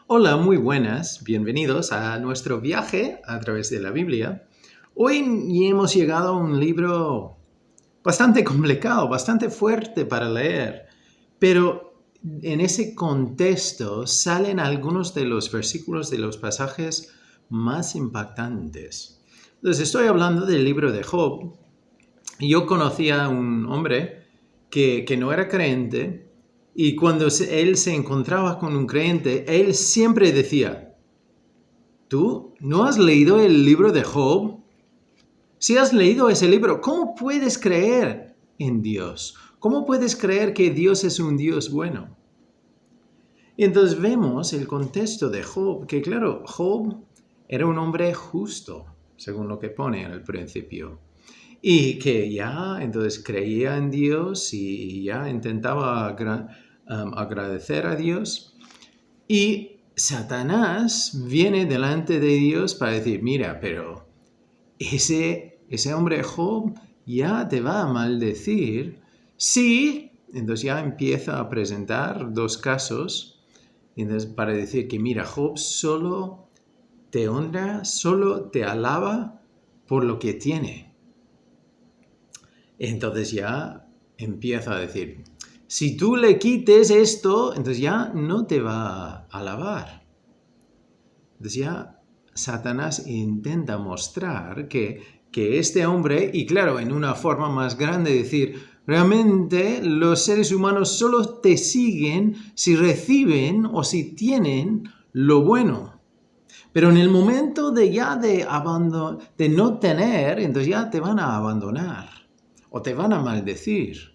Hola, muy buenas. Bienvenidos a nuestro viaje a través de la Biblia. Hoy hemos llegado a un libro bastante complicado, bastante fuerte para leer, pero en ese contexto salen algunos de los versículos de los pasajes más impactantes. Entonces, estoy hablando del libro de Job. Yo conocía a un hombre que no era creyente y cuando él se encontraba con un creyente, él siempre decía: ¿tú no has leído el libro de Job? Si has leído ese libro, ¿cómo puedes creer en Dios? ¿Cómo puedes creer que Dios es un Dios bueno? Y entonces vemos el contexto de Job, que claro, Job era un hombre justo, según lo que pone en el principio. Y que ya entonces creía en Dios y ya intentaba agradecer a Dios. Y Satanás viene delante de Dios para decir: mira, pero ese hombre Job ya te va a maldecir. Sí, entonces ya empieza a presentar dos casos entonces, para decir que mira, Job solo te honra, solo te alaba por lo que tiene. Entonces ya empieza a decir: si tú le quites esto, entonces ya no te va a alabar. Entonces ya Satanás intenta mostrar que este hombre, y claro, en una forma más grande, decir: realmente los seres humanos solo te siguen si reciben o si tienen lo bueno. Pero en el momento de no tener, entonces ya te van a abandonar o te van a maldecir.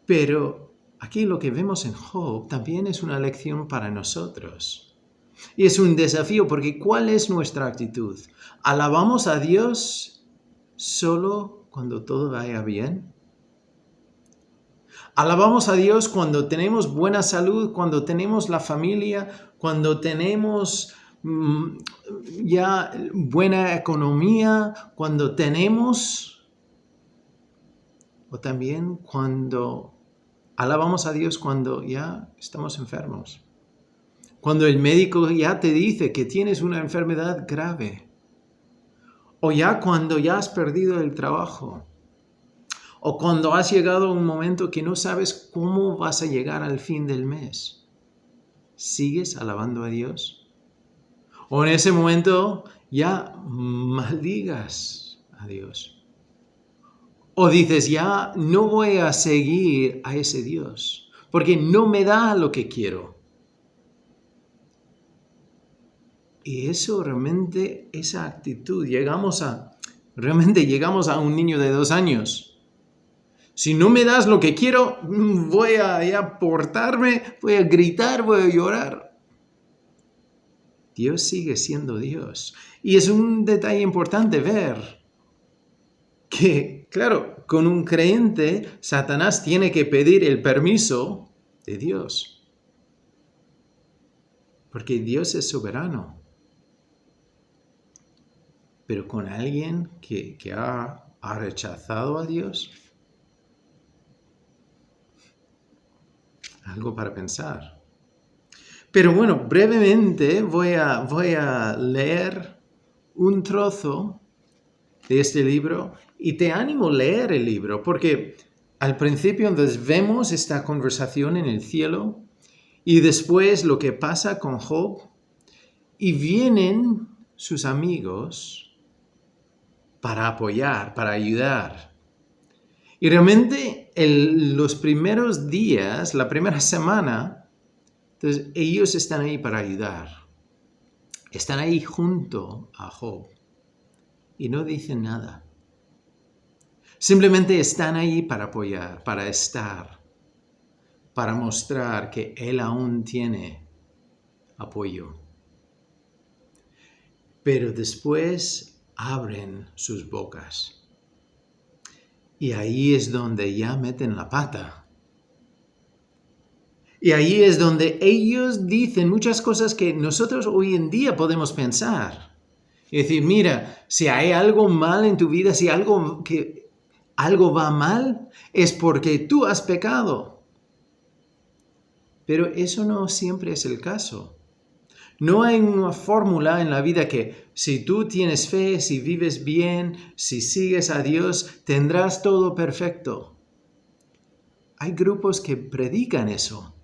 Pero aquí lo que vemos en Job también es una lección para nosotros. Y es un desafío porque ¿cuál es nuestra actitud? ¿Alabamos a Dios solo cuando todo vaya bien? ¿Alabamos a Dios cuando tenemos buena salud, cuando tenemos la familia, cuando tenemos ya buena economía, cuando tenemos? O también cuando alabamos a Dios cuando ya estamos enfermos. Cuando el médico ya te dice que tienes una enfermedad grave. O ya cuando ya has perdido el trabajo. O cuando has llegado a un momento que no sabes cómo vas a llegar al fin del mes. ¿Sigues alabando a Dios? O en ese momento ya maldigas a Dios. O dices: ya no voy a seguir a ese Dios, porque no me da lo que quiero. Y eso realmente, esa actitud, realmente llegamos a un niño de 2 años. Si no me das lo que quiero, voy a portarme, voy a gritar, voy a llorar. Dios sigue siendo Dios. Y es un detalle importante ver que, claro, con un creyente, Satanás tiene que pedir el permiso de Dios. Porque Dios es soberano. Pero con alguien que ha rechazado a Dios, algo para pensar. Pero bueno, brevemente voy a leer un trozo de este libro y te animo a leer el libro porque al principio entonces vemos esta conversación en el cielo y después lo que pasa con Job y vienen sus amigos para apoyar, para ayudar. Y realmente los primeros días, la primera semana, entonces ellos están ahí para ayudar. Están ahí junto a Job y no dicen nada. Simplemente están ahí para apoyar, para estar, para mostrar que él aún tiene apoyo. Pero después abren sus bocas. Y ahí es donde ya meten la pata. Y ahí es donde ellos dicen muchas cosas que nosotros hoy en día podemos pensar. Y decir: mira, si hay algo mal en tu vida, si algo va mal, es porque tú has pecado. Pero eso no siempre es el caso. No hay una fórmula en la vida que si tú tienes fe, si vives bien, si sigues a Dios, tendrás todo perfecto. Hay grupos que predican eso.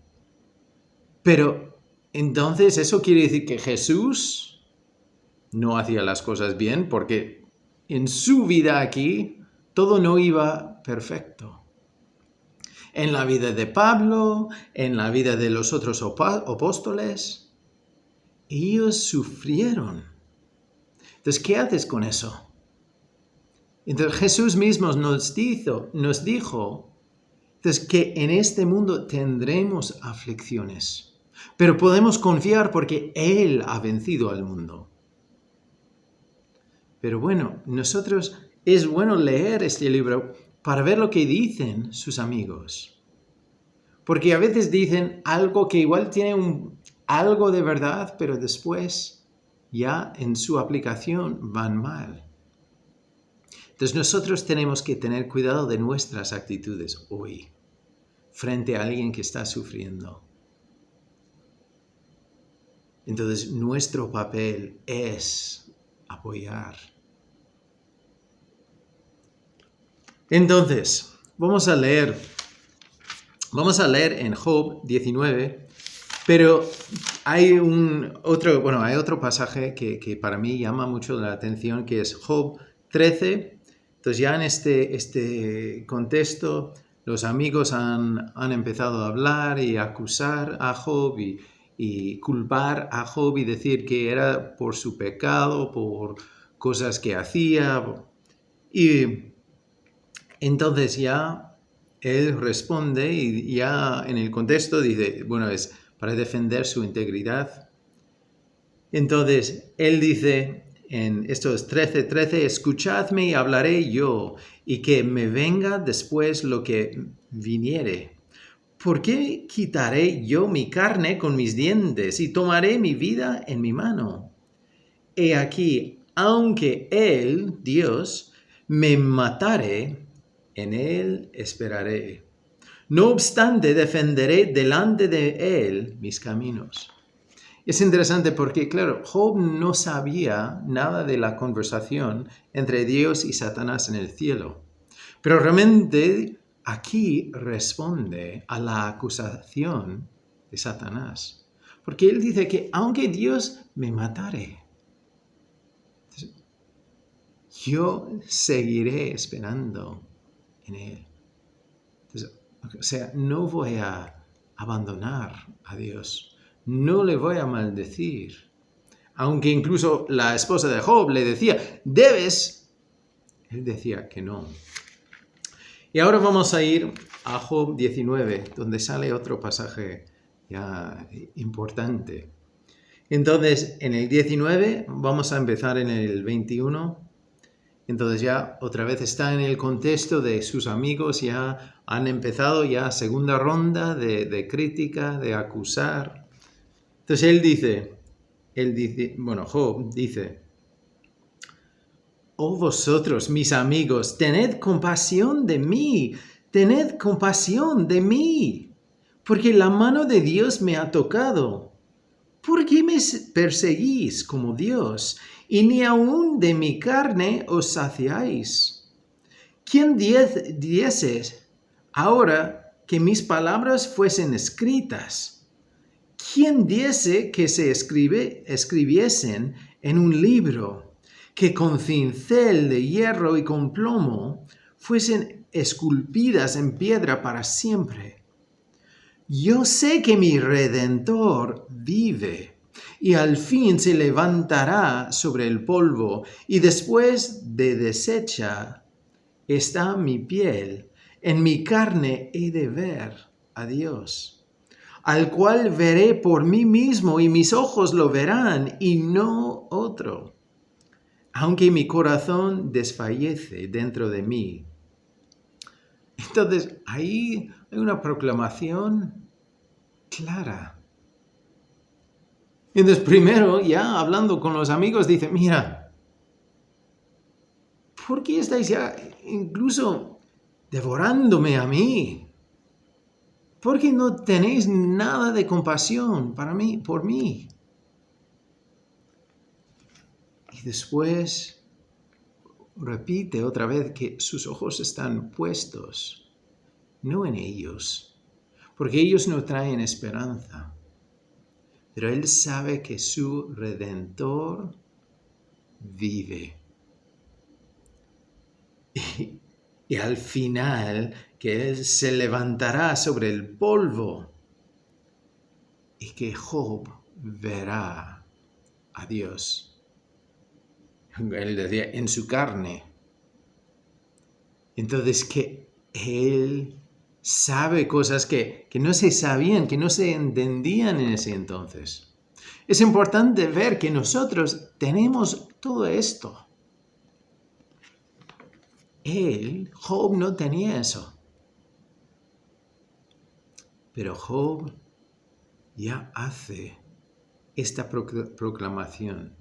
Pero entonces eso quiere decir que Jesús no hacía las cosas bien porque en su vida aquí todo no iba perfecto. En la vida de Pablo, en la vida de los otros apóstoles, ellos sufrieron. Entonces, ¿qué haces con eso? Entonces, Jesús mismo nos dijo entonces, que en este mundo tendremos aflicciones, pero podemos confiar porque Él ha vencido al mundo. Pero bueno, es bueno leer este libro para ver lo que dicen sus amigos. Porque a veces dicen algo que igual tiene algo de verdad, pero después ya en su aplicación van mal. Entonces nosotros tenemos que tener cuidado de nuestras actitudes hoy frente a alguien que está sufriendo. Entonces nuestro papel es apoyar. Entonces, vamos a leer en Job 19, pero hay otro pasaje que para mí llama mucho la atención, que es Job 13. Entonces ya en este contexto, los amigos han empezado a hablar y a acusar a Job y culpar a Job y decir que era por su pecado, por cosas que hacía. Y entonces ya él responde y ya en el contexto dice, bueno, es para defender su integridad. Entonces él dice en estos 13:13, escuchadme y hablaré yo, y que me venga después lo que viniere. ¿Por qué quitaré yo mi carne con mis dientes y tomaré mi vida en mi mano? He aquí, aunque Él, Dios, me matare, en Él esperaré. No obstante, defenderé delante de Él mis caminos. Es interesante porque, claro, Job no sabía nada de la conversación entre Dios y Satanás en el cielo. Pero realmente aquí responde a la acusación de Satanás. Porque él dice que aunque Dios me matare, yo seguiré esperando en Él. Entonces, o sea, no voy a abandonar a Dios. No le voy a maldecir. Aunque incluso la esposa de Job le decía, debes. Él decía que no. Y ahora vamos a ir a Job 19, donde sale otro pasaje ya importante. Entonces, en el 19, vamos a empezar en el 21. Entonces ya otra vez está en el contexto de sus amigos, ya han empezado ya segunda ronda de crítica, de acusar. Entonces Job dice, oh vosotros, mis amigos, tened compasión de mí, porque la mano de Dios me ha tocado. ¿Por qué me perseguís como Dios? Y ni aun de mi carne os saciáis. ¿Quién diese ahora que mis palabras fuesen escritas? ¿Quién diese que se escribiesen en un libro, que con cincel de hierro y con plomo fuesen esculpidas en piedra para siempre? Yo sé que mi Redentor vive y al fin se levantará sobre el polvo y después de deshecha está mi piel, en mi carne he de ver a Dios, al cual veré por mí mismo y mis ojos lo verán y no otro, aunque mi corazón desfallece dentro de mí. Entonces, ahí hay una proclamación clara. Entonces, primero, ya hablando con los amigos, dice, mira, ¿por qué estáis ya incluso devorándome a mí? ¿por qué no tenéis nada de compasión por mí? Y después repite otra vez que sus ojos están puestos, no en ellos, porque ellos no traen esperanza. Pero él sabe que su Redentor vive. Y al final, que él se levantará sobre el polvo y que Job verá a Dios. Él decía, en su carne. Entonces que él sabe cosas que no se sabían, que no se entendían en ese entonces. Es importante ver que nosotros tenemos todo esto. Job no tenía eso. Pero Job ya hace esta proclamación.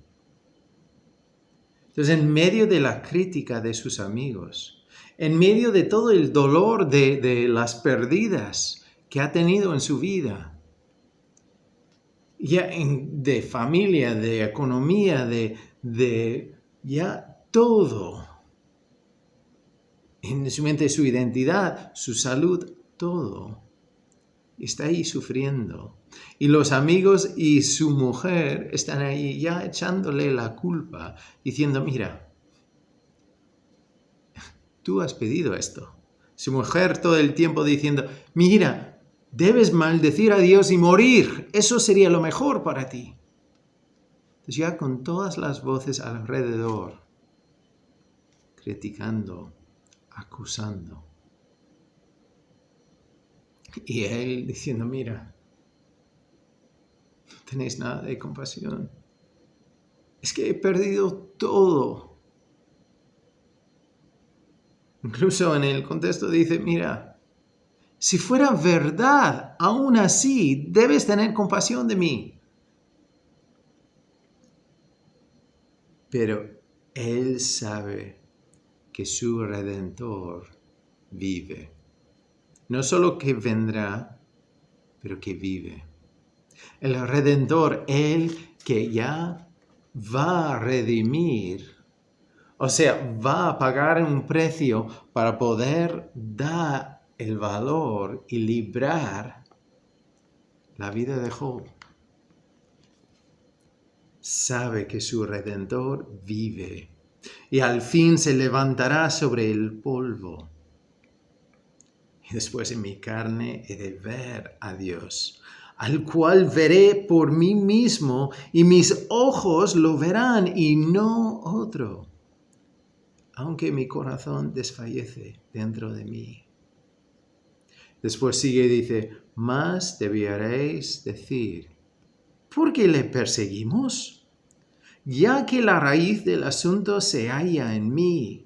Entonces, en medio de la crítica de sus amigos, en medio de todo el dolor de las pérdidas que ha tenido en su vida, ya de familia, de economía, de ya todo, en su mente, su identidad, su salud, todo, está ahí sufriendo. Y los amigos y su mujer están ahí ya echándole la culpa, diciendo, mira, tú has pedido esto. Su mujer todo el tiempo diciendo, mira, debes maldecir a Dios y morir. Eso sería lo mejor para ti. Entonces ya con todas las voces alrededor, criticando, acusando. Y él diciendo, mira, no tenéis nada de compasión. Es que he perdido todo. Incluso en el contexto dice, mira, si fuera verdad, aún así debes tener compasión de mí. Pero él sabe que su Redentor vive. No solo que vendrá, pero que vive. El Redentor, él que ya va a redimir, o sea, va a pagar un precio para poder dar el valor y librar la vida de Job. Sabe que su Redentor vive y al fin se levantará sobre el polvo. Y después en mi carne he de ver a Dios, al cual veré por mí mismo, y mis ojos lo verán y no otro, aunque mi corazón desfallece dentro de mí. Después sigue y dice, más debierais decir, ¿por qué le perseguimos? Ya que la raíz del asunto se halla en mí.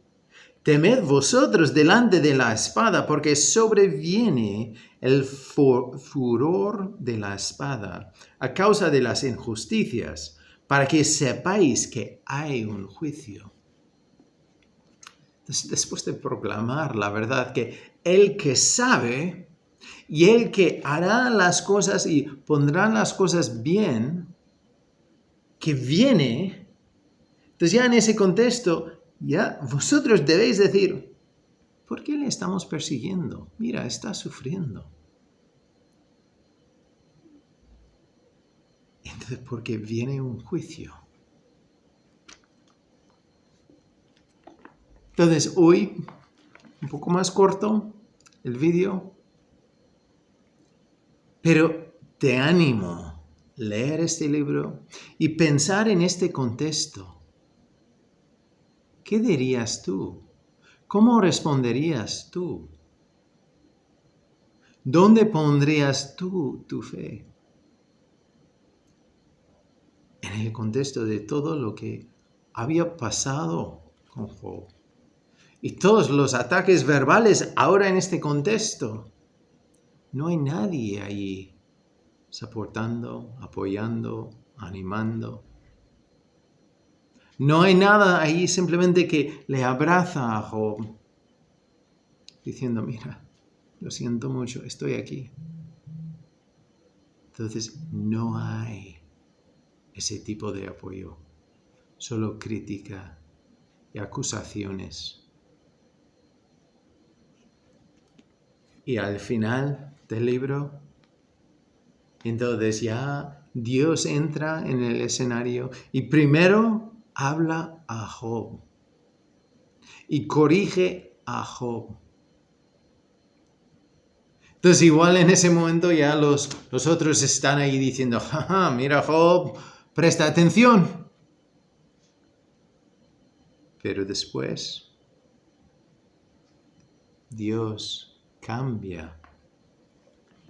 Temed vosotros delante de la espada, porque sobreviene el furor de la espada a causa de las injusticias, para que sepáis que hay un juicio. Después de proclamar la verdad que el que sabe y el que hará las cosas y pondrá las cosas bien, que viene, entonces ya en ese contexto, ya vosotros debéis decir, ¿por qué le estamos persiguiendo? Mira, está sufriendo. Entonces, porque viene un juicio. Entonces, hoy, un poco más corto el vídeo, pero te animo a leer este libro y pensar en este contexto. ¿Qué dirías tú? ¿Cómo responderías tú? ¿Dónde pondrías tú tu fe? En el contexto de todo lo que había pasado con Job. Y todos los ataques verbales ahora en este contexto. No hay nadie ahí soportando, apoyando, animando. No hay nada ahí simplemente que le abraza a Job, diciendo, mira, lo siento mucho, estoy aquí. Entonces no hay ese tipo de apoyo, solo crítica y acusaciones. Y al final del libro, entonces ya Dios entra en el escenario y primero habla a Job y corrige a Job. Entonces igual en ese momento ya los otros están ahí diciendo, jaja, mira Job, presta atención. Pero después Dios cambia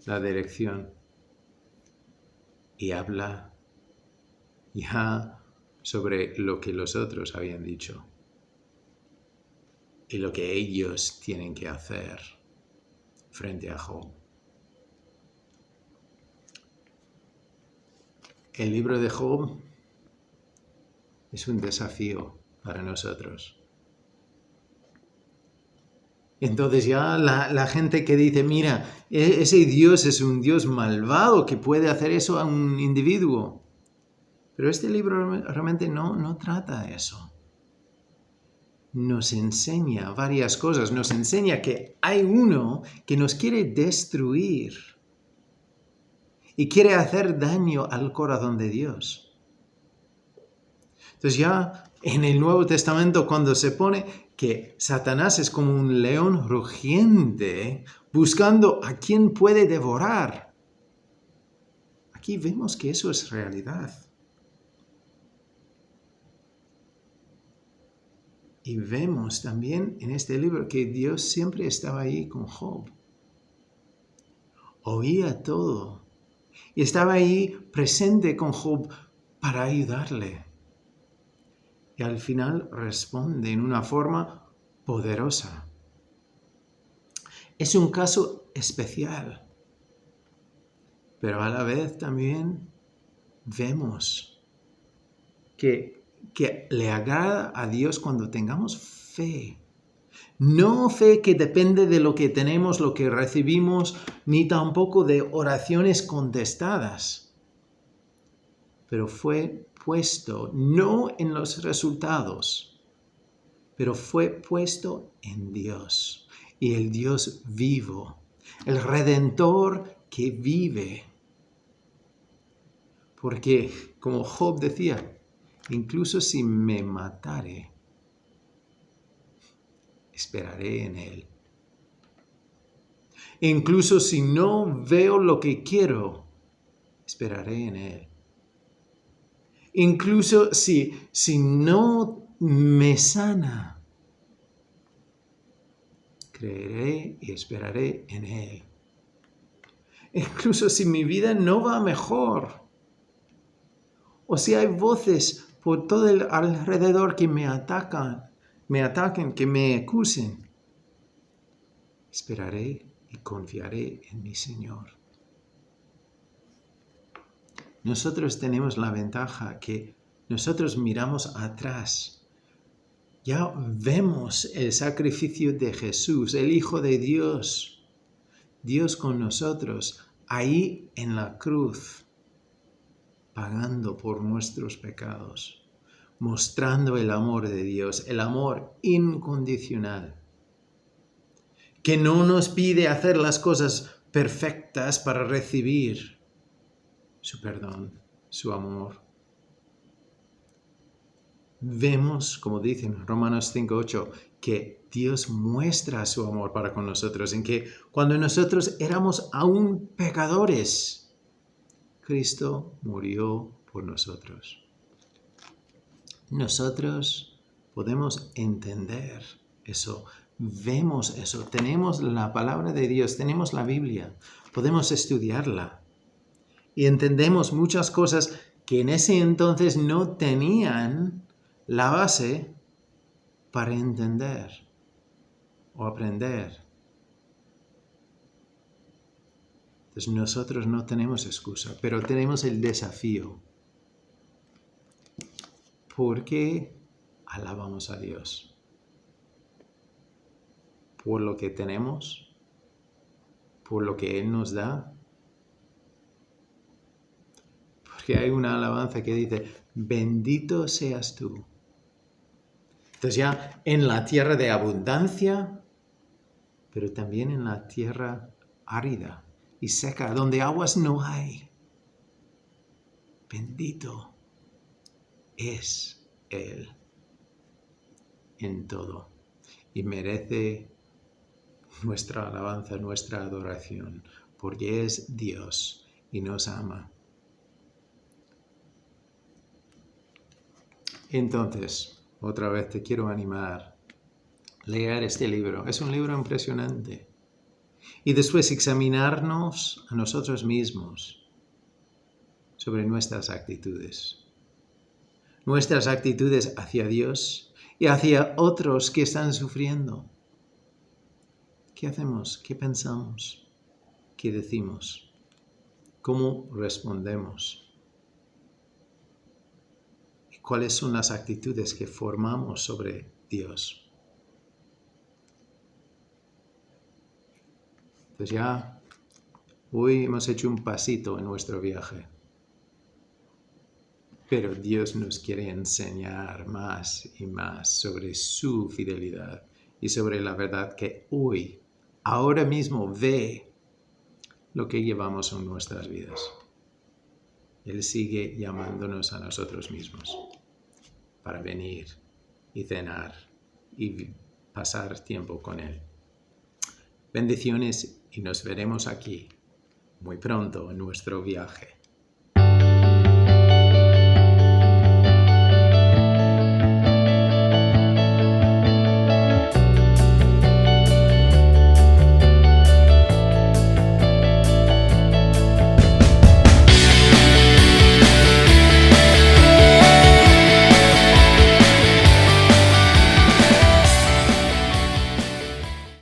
la dirección y habla ya sobre lo que los otros habían dicho y lo que ellos tienen que hacer frente a Job. El libro de Job es un desafío para nosotros. Entonces ya la gente que dice, mira, ese Dios es un Dios malvado que puede hacer eso a un individuo. Pero este libro realmente no trata eso. Nos enseña varias cosas. Nos enseña que hay uno que nos quiere destruir y quiere hacer daño al corazón de Dios. Entonces ya en el Nuevo Testamento cuando se pone que Satanás es como un león rugiente buscando a quien puede devorar, aquí vemos que eso es realidad. Y vemos también en este libro que Dios siempre estaba ahí con Job. Oía todo. Y estaba ahí presente con Job para ayudarle. Y al final responde en una forma poderosa. Es un caso especial. Pero a la vez también vemos que le agrada a Dios cuando tengamos fe. No fe que depende de lo que tenemos, lo que recibimos, ni tampoco de oraciones contestadas. Pero fue puesto no en los resultados, pero fue puesto en Dios. Y el Dios vivo, el Redentor que vive. Porque, como Job decía, incluso si me matare, esperaré en Él. Incluso si no veo lo que quiero, esperaré en Él. Incluso si no me sana, creeré y esperaré en Él. Incluso si mi vida no va mejor, o si hay voces por todo el alrededor que me ataquen, que me acusen, esperaré y confiaré en mi Señor. Nosotros tenemos la ventaja que nosotros miramos atrás. Ya vemos el sacrificio de Jesús, el Hijo de Dios, Dios con nosotros, ahí en la cruz, pagando por nuestros pecados, mostrando el amor de Dios, el amor incondicional, que no nos pide hacer las cosas perfectas para recibir su perdón, su amor. Vemos, como dice en Romanos 5:8, que Dios muestra su amor para con nosotros, en que cuando nosotros éramos aún pecadores, Cristo murió por nosotros. Nosotros podemos entender eso, vemos eso, tenemos la palabra de Dios, tenemos la Biblia, podemos estudiarla y entendemos muchas cosas que en ese entonces no tenían la base para entender o aprender. Entonces nosotros no tenemos excusa, pero tenemos el desafío. ¿Por qué alabamos a Dios? ¿Por lo que tenemos? ¿Por lo que Él nos da? porque hay una alabanza que dice, bendito seas tú. Entonces ya en la tierra de abundancia, pero también en la tierra árida y seca, donde aguas no hay. Bendito es Él en todo y merece nuestra alabanza, nuestra adoración, porque es Dios y nos ama. Entonces, otra vez te quiero animar a leer este libro. Es un libro impresionante. Y después examinarnos a nosotros mismos sobre nuestras actitudes. Nuestras actitudes hacia Dios y hacia otros que están sufriendo. ¿Qué hacemos? ¿Qué pensamos? ¿Qué decimos? ¿Cómo respondemos? ¿Y cuáles son las actitudes que formamos sobre Dios? Pues ya hoy hemos hecho un pasito en nuestro viaje. Pero Dios nos quiere enseñar más y más sobre su fidelidad y sobre la verdad que hoy, ahora mismo, ve lo que llevamos en nuestras vidas. Él sigue llamándonos a nosotros mismos para venir y cenar y pasar tiempo con Él. Bendiciones y nos veremos aquí muy pronto en nuestro viaje.